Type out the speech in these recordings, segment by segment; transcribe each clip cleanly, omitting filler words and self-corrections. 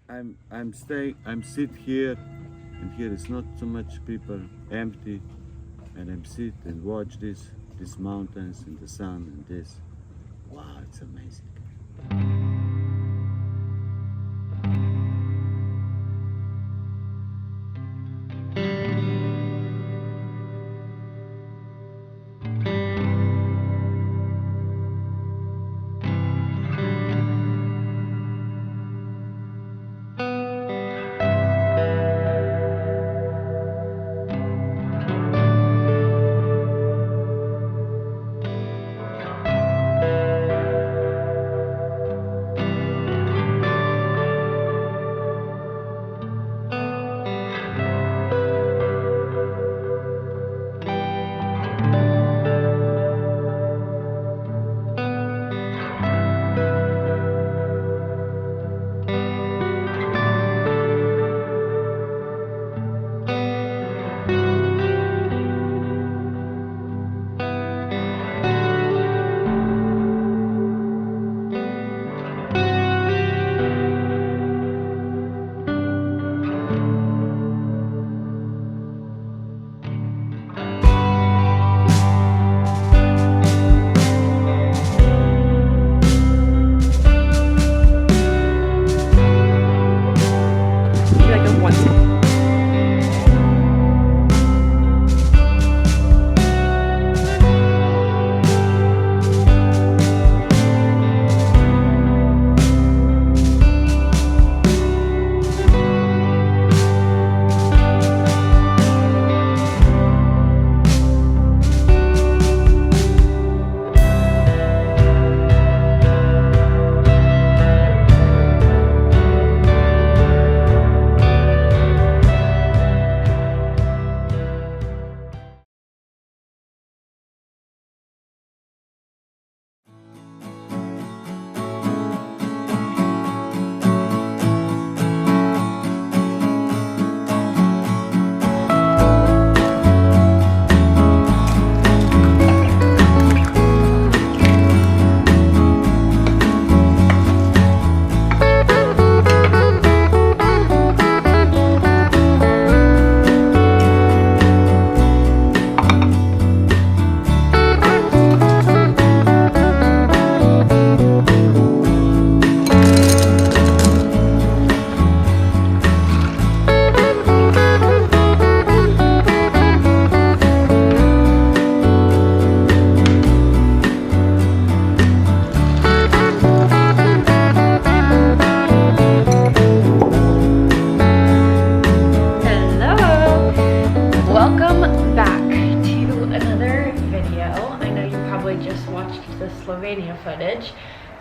I'm sit here, and here is not so much people, empty, and I'm sit and watch these mountains and the sun and this. Wow, it's amazing. Slovenia footage,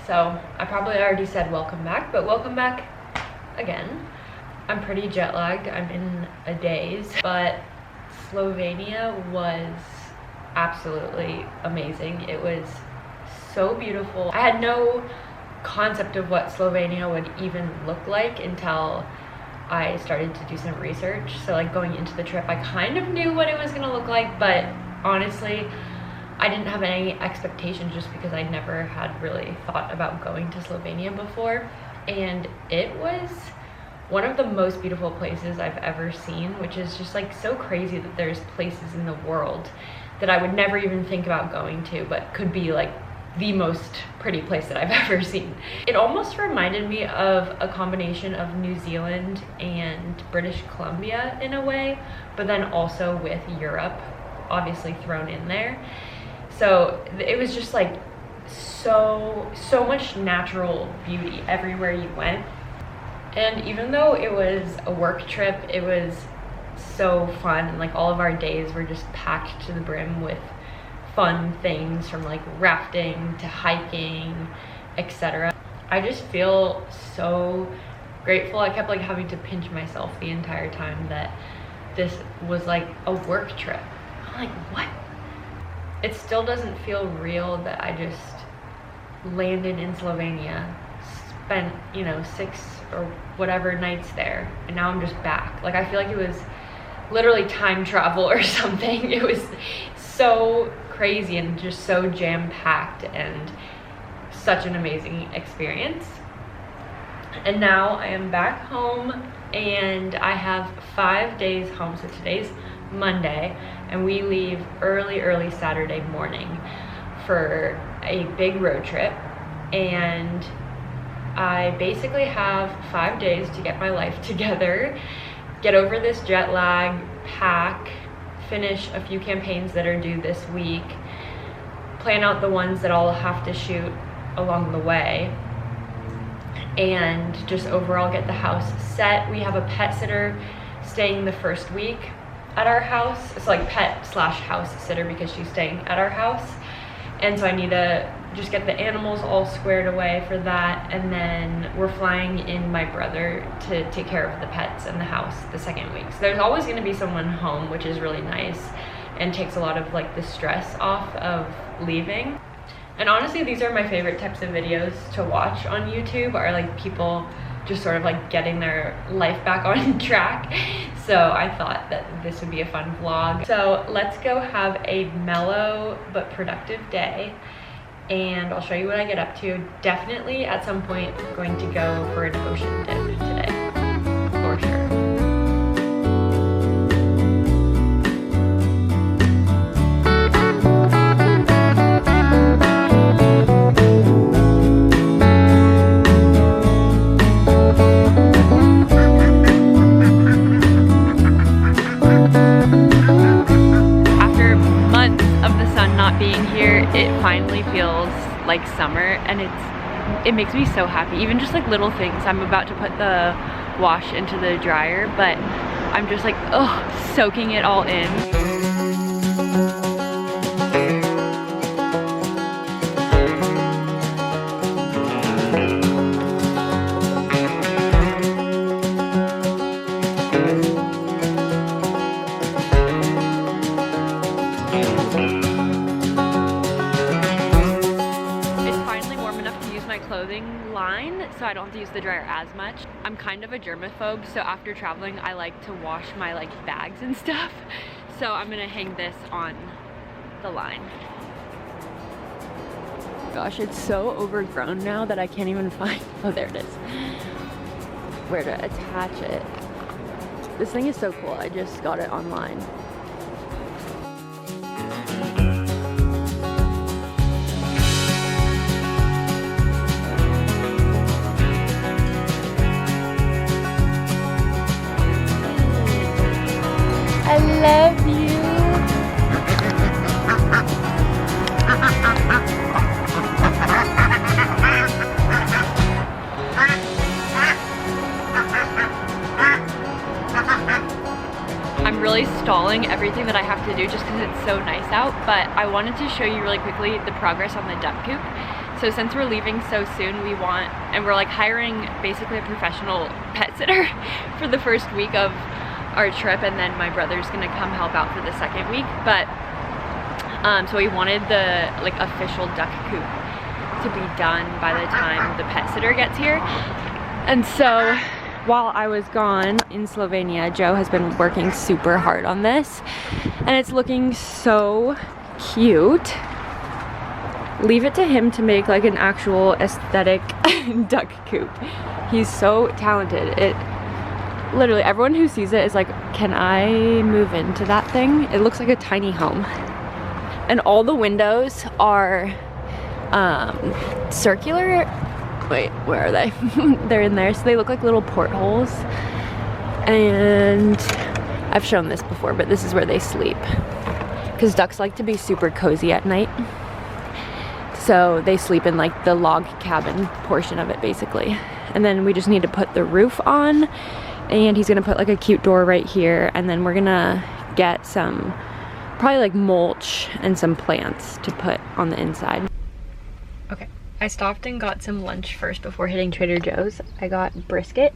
so I probably already said welcome back, but welcome back again. I'm pretty jet lagged, I'm in a daze, but Slovenia was absolutely amazing. It was so beautiful. I had no concept of what Slovenia would even look like until I started to do some research. So like going into the trip, I kind of knew what it was gonna look like, but honestly, I didn't have any expectations just because I never had really thought about going to Slovenia before. And it was one of the most beautiful places I've ever seen, which is just like so crazy that there's places in the world that I would never even think about going to, but could be like the most pretty place that I've ever seen. It almost reminded me of a combination of New Zealand and British Columbia in a way, but then also with Europe obviously thrown in there. So it was just like so much natural beauty everywhere you went. And even though it was a work trip, it was so fun, and like all of our days were just packed to the brim with fun things, from like rafting to hiking, etc. I just feel so grateful. I kept like having to pinch myself the entire time that this was like a work trip. I'm like, what? It still doesn't feel real that I just landed in Slovenia, spent, you know, 6 or whatever nights there, and now I'm just back. Like I feel like it was literally time travel or something. It was so crazy and just so jam-packed and such an amazing experience. And now I am back home and I have 5 days home. So today's Monday and we leave early Saturday morning for a big road trip. And I basically have 5 days to get my life together, get over this jet lag, pack, finish a few campaigns that are due this week, plan out the ones that I'll have to shoot along the way, and just overall get the house set. We have a pet sitter staying the first week at our house. It's like pet slash house sitter because she's staying at our house. And so I need to just get the animals all squared away for that. And then we're flying in my brother to take care of the pets and the house the second week. So there's always gonna be someone home, which is really nice and takes a lot of like the stress off of leaving. And honestly, these are my favorite types of videos to watch on YouTube, are like people just sort of like getting their life back on track. So I thought that this would be a fun vlog. So let's go have a mellow but productive day and I'll show you what I get up to. Definitely at some point I'm going to go for an ocean dip today, for sure. It finally feels like summer and it makes me so happy. Even just like little things. I'm about to put the wash into the dryer, but I'm just like, oh, soaking it all in. So I don't have to use the dryer as much. I'm kind of a germaphobe, so after traveling I like to wash my like bags and stuff. So I'm gonna hang this on the line. Gosh, it's so overgrown now that I can't even find, oh there it is, where to attach it. This thing is so cool, I just got it online. I love you. I'm really stalling everything that I have to do just because it's so nice out, but I wanted to show you really quickly the progress on the duck coop. So since we're leaving so soon, and we're like hiring basically a professional pet sitter for the first week of our trip, and then my brother's gonna come help out for the second week. But so we wanted the like official duck coop to be done by the time the pet sitter gets here. And so while I was gone in Slovenia, Joe has been working super hard on this and it's looking so cute. Leave it to him to make like an actual aesthetic duck coop. He's so talented. Literally everyone who sees it is like, can I move into that thing? It looks like a tiny home. And all the windows are circular. Wait, where are they? They're in there. So they look like little portholes. And I've shown this before, but this is where they sleep. Because ducks like to be super cozy at night. So they sleep in like the log cabin portion of it basically. And then we just need to put the roof on. And he's gonna put like a cute door right here, and then we're gonna get some probably like mulch and some plants to put on the inside. Okay, I stopped and got some lunch first before hitting Trader Joe's. I got brisket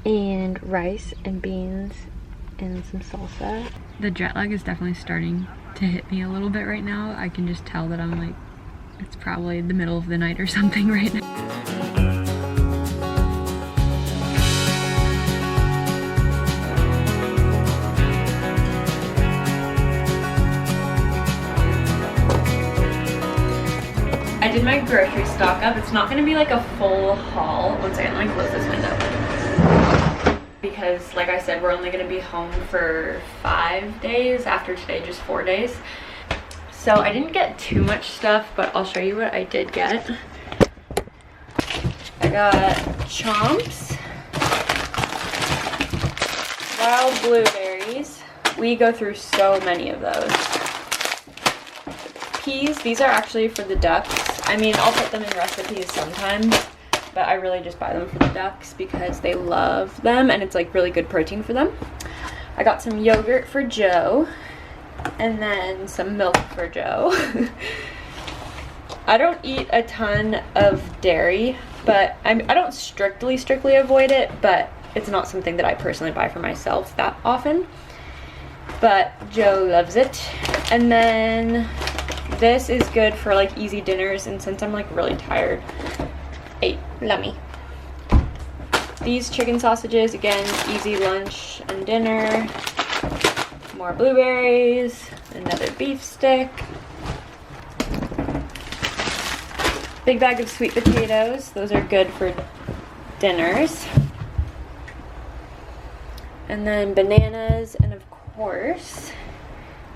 and rice and beans and some salsa. The jet lag is definitely starting to hit me a little bit right now. I can just tell that I'm like, it's probably the middle of the night or something right now. I did my grocery stock up. It's not gonna be like a full haul. One second, let me close this window. Because like I said, we're only gonna be home for 5 days. After today, just 4 days. So I didn't get too much stuff, but I'll show you what I did get. I got chomps, wild blueberries. We go through so many of those. Peas, these are actually for the ducks. I mean, I'll put them in recipes sometimes, but I really just buy them for the ducks because they love them and it's like really good protein for them. I got some yogurt for Joe and then some milk for Joe. I don't eat a ton of dairy, but I don't strictly avoid it, but it's not something that I personally buy for myself that often. But Joe loves it. And then this is good for like easy dinners, and since I'm like really tired, hey, lummy. These chicken sausages, again, easy lunch and dinner. More blueberries, another beef stick. Big bag of sweet potatoes. Those are good for dinners. And then bananas, and of course,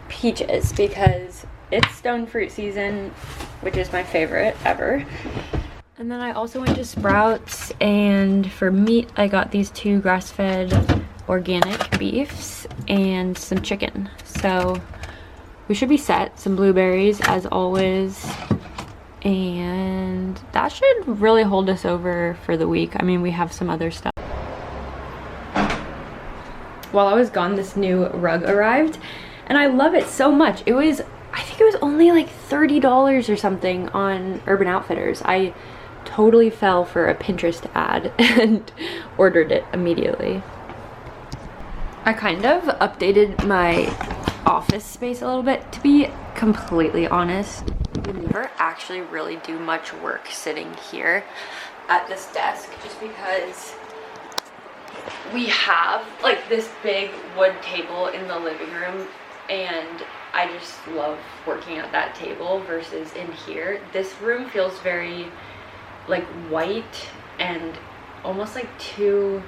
peaches, because it's stone fruit season, which is my favorite ever. And then I also went to Sprouts, and for meat, I got these 2 grass-fed organic beefs and some chicken. So we should be set. Some blueberries, as always. And that should really hold us over for the week. I mean, we have some other stuff. While I was gone, this new rug arrived and I love it so much. It was, I think it was only like $30 or something on Urban Outfitters. I totally fell for a Pinterest ad and ordered it immediately. I kind of updated my office space a little bit, to be completely honest. We never actually really do much work sitting here at this desk, just because we have like this big wood table in the living room, and I just love working at that table versus in here. This room feels very like white and almost like too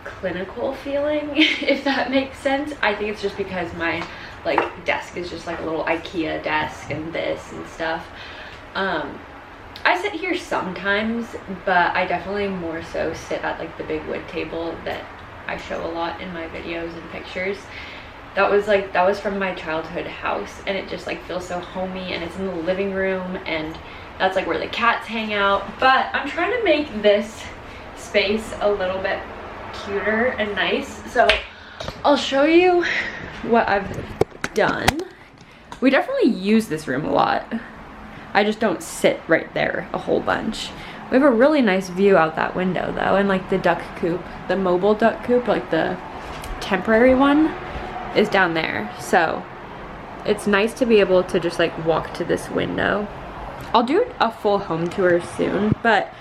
clinical feeling, if that makes sense. I think it's just because my like desk is just like a little IKEA desk and this and stuff. I sit here sometimes, but I definitely more so sit at like the big wood table that I show a lot in my videos and pictures. That was from my childhood house, and it just like feels so homey, and it's in the living room, and that's like where the cats hang out. But I'm trying to make this space a little bit cuter and nice, so I'll show you what I've done. We definitely use this room a lot. I just don't sit right there a whole bunch. We have a really nice view out that window though, and like the duck coop, the mobile duck coop, like the temporary one, is down there. So it's nice to be able to just like walk to this window. I'll do a full home tour soon, but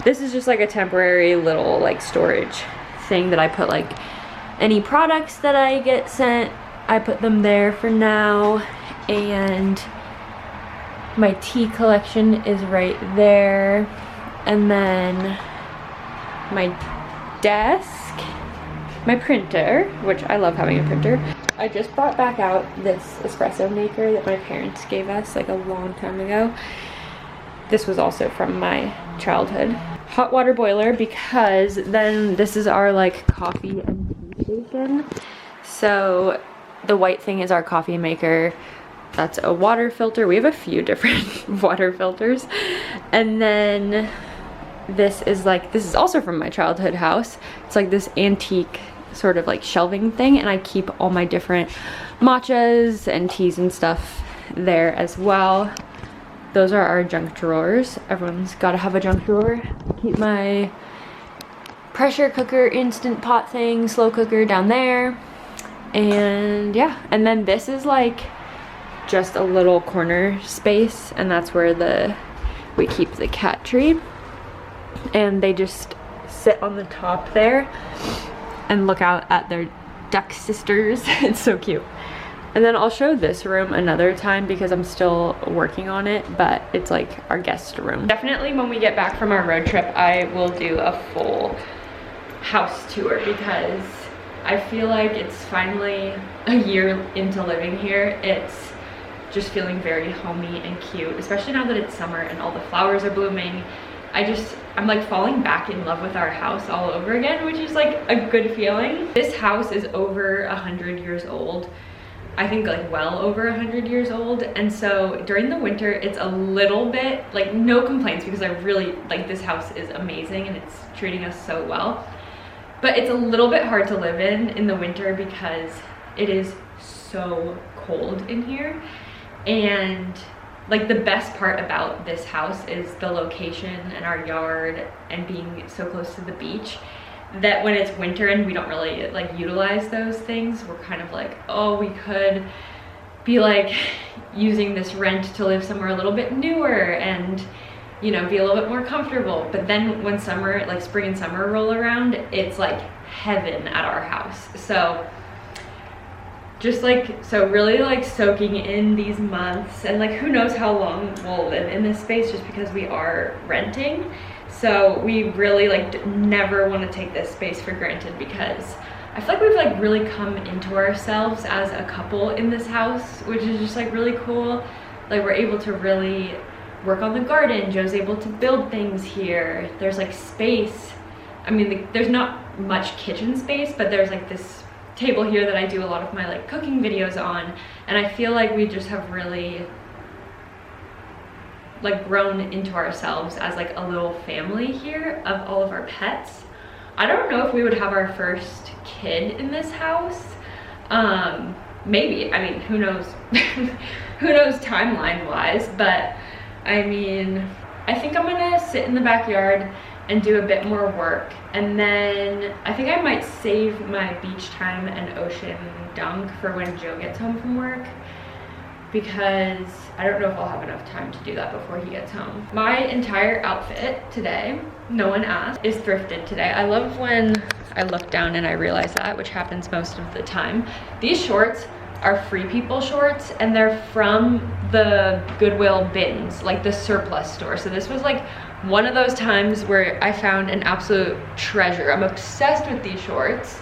this is just like a temporary little like storage thing that I put like any products that I get sent, I put them there for now. And my tea collection is right there. And then my desk, my printer, which I love having a printer. I just brought back out this espresso maker that my parents gave us like a long time ago. This was also from my childhood. Hot water boiler, because then this is our like coffee and tea station. So the white thing is our coffee maker. That's a water filter. We have a few different water filters. And then this is also from my childhood house. It's like this antique sort of like shelving thing, and I keep all my different matchas and teas and stuff there as well. Those are our junk drawers. Everyone's got to have a junk drawer. Keep my pressure cooker, instant pot thing, slow cooker down there. And yeah, and then this is like just a little corner space, and that's where we keep the cat tree. And they just sit on the top there and look out at their duck sisters. It's so cute. And then I'll show this room another time because I'm still working on it, but it's like our guest room. Definitely when we get back from our road trip, I will do a full house tour because I feel like it's finally a year into living here. It's just feeling very homey and cute, especially now that it's summer and all the flowers are blooming. I'm like falling back in love with our house all over again, which is like a good feeling. This house is over 100 years old. I think like well over 100 years old. And so during the winter, it's a little bit like no complaints because I really like this house is amazing and it's treating us so well. But it's a little bit hard to live in the winter because it is so cold in here. And like the best part about this house is the location and our yard and being so close to the beach, that when it's winter and we don't really like utilize those things, we're kind of like, oh, we could be like using this rent to live somewhere a little bit newer and, you know, be a little bit more comfortable. But then when summer, like spring and summer roll around, it's like heaven at our house. So just like, so really like soaking in these months, and like who knows how long we'll live in this space just because we are renting. So we really like never want to take this space for granted because I feel like we've like really come into ourselves as a couple in this house, which is just like really cool. Like we're able to really work on the garden. Joe's able to build things here. There's like space. I mean, there's not much kitchen space, but there's like this table here that I do a lot of my like cooking videos on, and I feel like we just have really like grown into ourselves as like a little family here of all of our pets. I don't know if we would have our first kid in this house. Maybe, I mean, who knows who knows timeline wise, but I mean, I think I'm gonna sit in the backyard and do a bit more work, and then I think I might save my beach time and ocean dunk for when Joe gets home from work, because I don't know if I'll have enough time to do that before he gets home. My entire outfit today, no one asked, is thrifted today. I love when I look down and I realize that, which happens most of the time. These shorts are Free People shorts, and they're from the Goodwill bins, like the surplus store. So this was like one of those times where I found an absolute treasure. I'm obsessed with these shorts.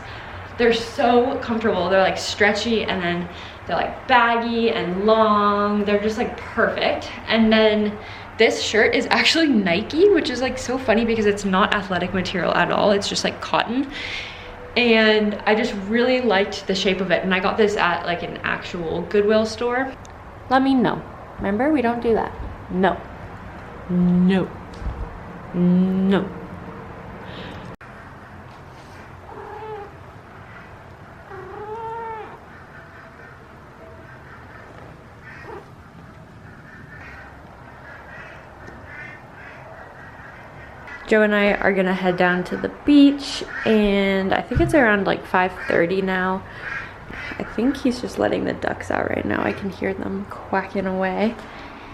They're so comfortable. They're like stretchy, and then they're like baggy and long. They're just like perfect. And then this shirt is actually Nike, which is like so funny because it's not athletic material at all. It's just like cotton. And I just really liked the shape of it. And I got this at like an actual Goodwill store. Let me know. Remember, we don't do that. No. No. No. Joe and I are gonna head down to the beach, and I think it's around like 5:30 now. I think he's just letting the ducks out right now. I can hear them quacking away.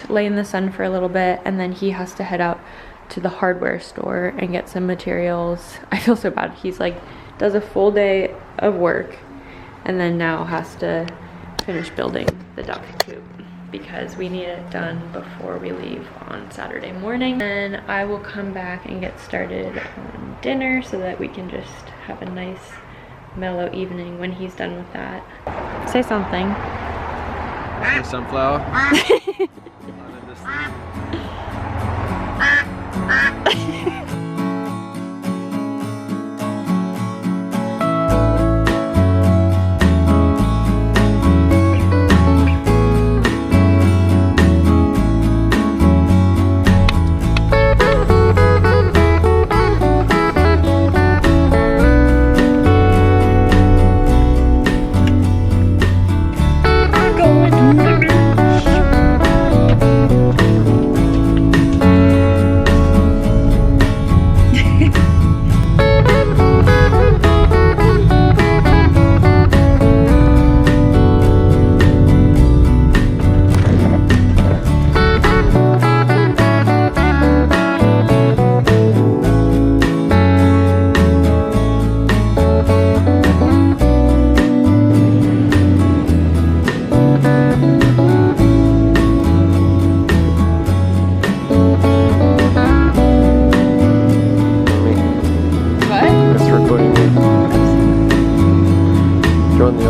Lay in the sun for a little bit, and then he has to head out to the hardware store and get some materials. I feel so bad. He's like, does a full day of work and then now has to finish building the duck coop because we need it done before we leave on Saturday morning. And I will come back and get started on dinner so that we can just have a nice mellow evening when he's done with that. Say something. Sunflower.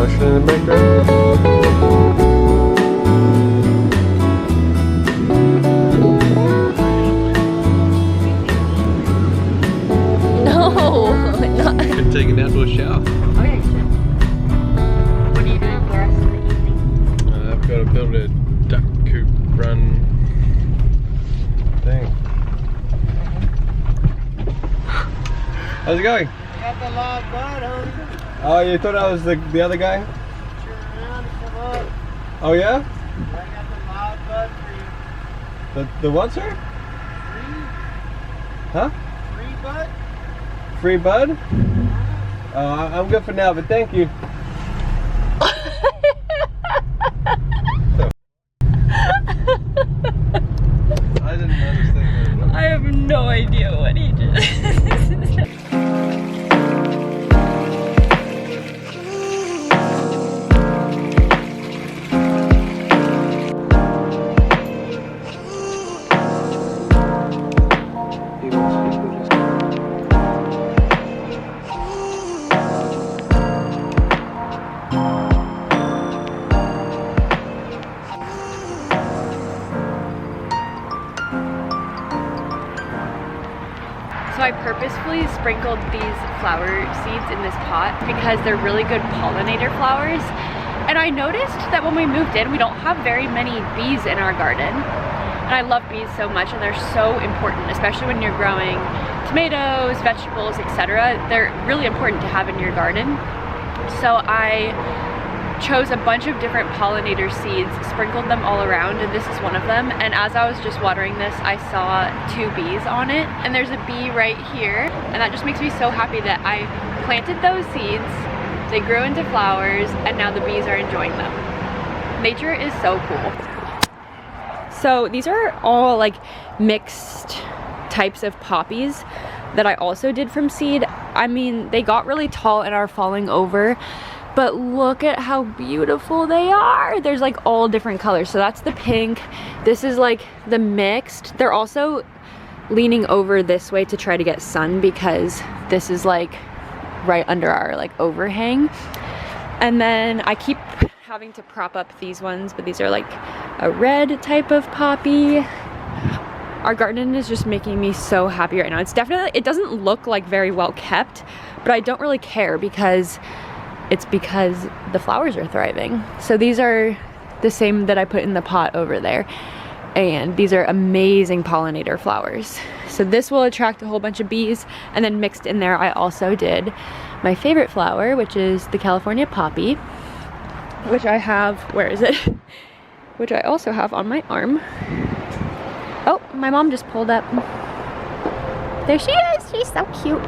ocean in the background. Could take an outdoor shower. Oh yeah, you should. What are you doing for us in the evening? I've got to build a duck coop run thing. How's it going? I got the live bud, homie. Oh, you thought I was the other guy? Turn around and come up. Oh yeah? I got the live bud for you. The what, sir? Free? Huh? Free bud? Free bud? I'm good for now, but thank you. I didn't understand. I have no idea what he just. So I purposefully sprinkled these flower seeds in this pot because they're really good pollinator flowers. And I noticed that when we moved in, we don't have very many bees in our garden. And I love bees so much, and they're so important, especially when you're growing tomatoes, vegetables, etc. They're really important to have in your garden. So I chose a bunch of different pollinator seeds, sprinkled them all around, and this is one of them. And as I was just watering this, I saw 2 bees on it, and there's a bee right here, and that just makes me so happy that I planted those seeds, they grew into flowers, and now the bees are enjoying them. Nature is so cool. So these are all like mixed types of poppies that I also did from seed. I mean, they got really tall and are falling over, but look at how beautiful they are. There's like all different colors. So that's the pink. This is like the mixed. They're also leaning over this way to try to get sun because this is like right under our like overhang. And then I keep having to prop up these ones, but these are like a red type of poppy. Our garden is just making me so happy right now. It's definitely, it doesn't look like very well kept, but I don't really care because it's because the flowers are thriving. So these are the same that I put in the pot over there. And these are amazing pollinator flowers. So this will attract a whole bunch of bees. And then mixed in there, I also did my favorite flower, which is the California poppy, which I have, where is it? Which I also have on my arm. Oh, my mom just pulled up. There she is, she's so cute.